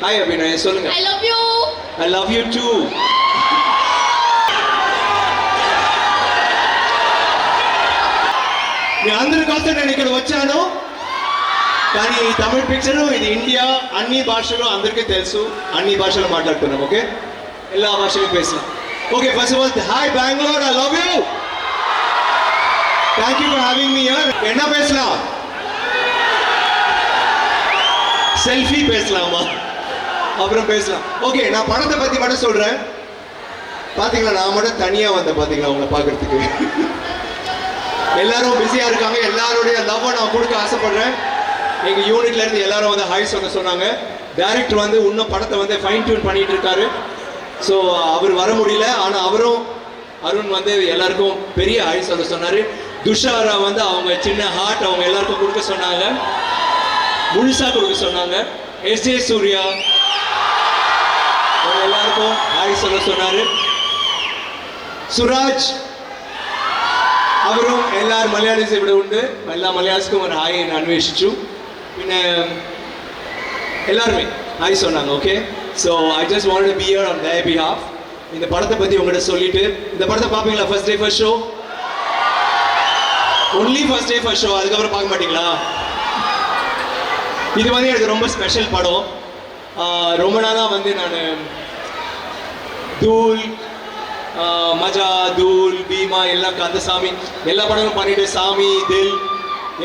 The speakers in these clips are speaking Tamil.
ஹாய் அபிநய் சொல்லுங்க. I love you. I love you too. మీ అందరి కోసం నేను ఇక్కడ వచ్చాను, కానీ ఈ తమిళ పిక్చరు ఇది ఇండియా అన్ని భాషలు అందరికీ తెలుసు, అన్ని భాషలు మాట్లాడుతున్నాం. ఓకే, எல்லா భాషలు பேசலாம். Okay, first of all hi Bangalore, I love you. Thank you for having me here. என்ன பேசலாம்? செல்ஃபி பேசலாமா? அப்புறம் பேசலாம். ஓகே, நான் படத்தை பத்தி மட்டும் சொல்றேன். பாத்தீங்களா, நான் மட்டும் தனியா வந்தேன். பாத்தீங்களா உங்களை பாக்குறதுக்கு எல்லாரும் பிஸியா இருக்காங்க. எல்லாருடைய லவ்வை நான் கொடுக்க ஆசைப்படுறேன். எங்க யூனிட்ல இருந்து எல்லாரும் வந்து ஹாய் சொன்னாங்க. டைரக்டர் வந்து இன்னும் படத்தை வந்து ஃபைன் டியூன் பண்ணிட்டு இருக்காரு. ஸோ அவர் வர முடியல, ஆனா அவரும் அருண் வந்து எல்லாருக்கும் பெரிய ஹாய் சொன்னாரு. துஷாரா வந்து அவங்க சின்ன ஹார்ட் அவங்க எல்லாருக்கும் கொடுக்க சொன்னாங்க, முழுசா கொடுக்க சொன்னாங்க. எஸ் ஜே சூர்யா எல்லாருக்கும் ஹாய் சொன்னாரு. சுராஜ் അവരും എല്ലാവരും മലയാളീസ് ഇവിടെ ഉണ്ട്. എല്ലാ മലയാളികൾക്കും ഒരു ഹായ് അന്വേഷിച്ചു. പിന്നെ எல்லாருமே ஹாய் சொன்னாங்க. Okay, so I just want to be here on their behalf. இந்த படத்தை பற்றி உங்கள்கிட்ட சொல்லிட்டு, இந்த படத்தை பார்ப்பீங்களா? First day first show, only first day first show, அதுக்கப்புறம் பார்க்க மாட்டீங்களா? இது வந்து எனக்கு ரொம்ப ஸ்பெஷல் படம். ரொம்ப நாளாக வந்து நான் தூள், மஜா, தூள், பீமா, எல்லாம் கந்தசாமி எல்லா படங்களும் பண்ணிட்டு, சாமி, தில்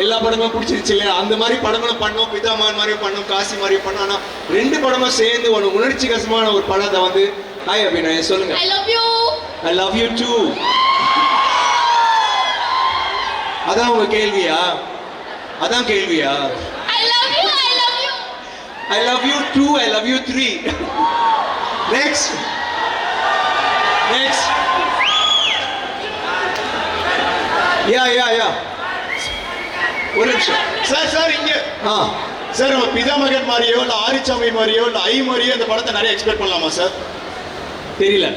எல்லா படங்களும் பிடிச்சிருச்சு இல்லையா? அந்த மாதிரி படங்களும் பண்ணோம், பிதாமான் மாதிரியும் பண்ணோம், காசி மாதிரியும் பண்ணோம். ஆனால் 2 படமும் சேர்ந்து ஒரு உணர்ச்சி கசமான ஒரு படத்தை வந்து ஹாய் அபிநய் சொல்லுங்க. I love you. I love you too. அதான் உங்க கேள்வியா? அதான் கேள்வியா? I love you. I love you. I love you too. I love you 3. Next. யா ஒரு நிமிஷம் சார் இங்க சார், நம்ம பிதாமகன் மாதிரியோ இல்லை ஆரிச்சாமி மாதிரியோ இல்லை ஐ மாதிரியோ இந்த படத்தை நிறைய எக்ஸ்பெக்ட் பண்ணலாமா சார்? தெரியல,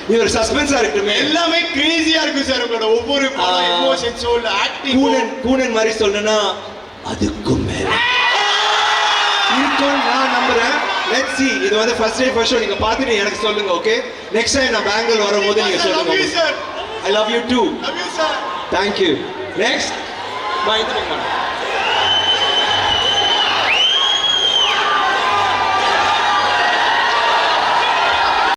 இது ஒரு சஸ்பென்ஸா இருக்குமே. எல்லாமே கிரேசியா இருக்கு சார். உங்களோட ஒவ்வொரு படம் எமோஷன்ஸோ இல்லை ஆக்டிங். கூனன் மாதிரி சொல்லணும்னா அதுக்கும் மேல இருக்கும் நான் நம்புறேன். Let's see. இது வந்து ஃபர்ஸ்ட் டே ஃபர்ஸ்ட் ஷோ, நீங்க பார்த்துட்டு எனக்கு சொல்லுங்க. ஓகே, நெக்ஸ்ட் டைம் நான் பெங்களூர் வரும்போது நீங்க சொல்லுங்க. Sir I love you too. love you sir. Thank you. Next. Bye.